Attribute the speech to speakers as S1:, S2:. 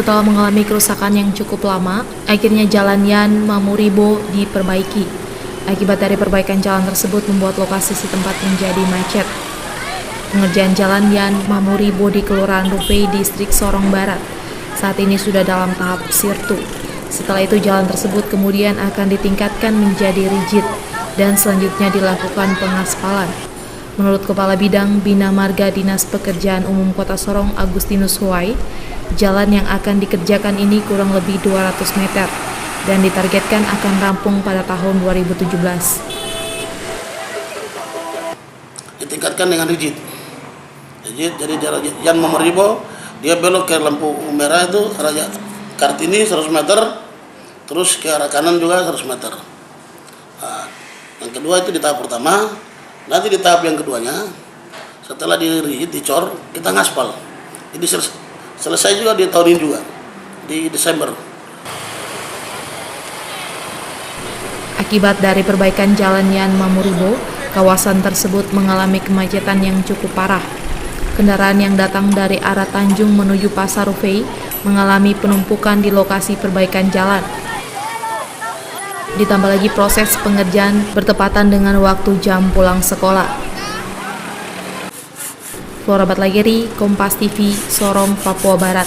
S1: Setelah mengalami kerusakan yang cukup lama, akhirnya jalan Yan Mamuribo diperbaiki. Akibat dari perbaikan jalan tersebut membuat lokasi setempat menjadi macet. Pengerjaan jalan Yan Mamuribo di Kelurahan Rufai, Distrik Sorong Barat, saat ini sudah dalam tahap sirtu. Setelah itu jalan tersebut kemudian akan ditingkatkan menjadi rigid dan selanjutnya dilakukan pengaspalan. Menurut Kepala Bidang Bina Marga Dinas Pekerjaan Umum Kota Sorong, Agustinus Huai, jalan yang akan dikerjakan ini kurang lebih 200 meter dan ditargetkan akan rampung pada tahun 2017.
S2: Ditingkatkan dengan rigid, jadi jalan Yan Mamuribo dia belok ke lampu merah itu arah Kartini 100 meter, terus ke arah kanan juga 100 meter. Nah, yang kedua itu di tahap pertama, nanti di tahap yang keduanya setelah di rigid dicor kita ngaspal. Jadi selesai juga di tahun ini juga, di Desember.
S1: Akibat dari perbaikan jalan Yan Mamuribo, kawasan tersebut mengalami kemacetan yang cukup parah. Kendaraan yang datang dari arah Tanjung menuju Pasar Rufai mengalami penumpukan di lokasi perbaikan jalan. Ditambah lagi proses pengerjaan bertepatan dengan waktu jam pulang sekolah. Flora Batlageri, Kompas TV, Sorong, Papua Barat.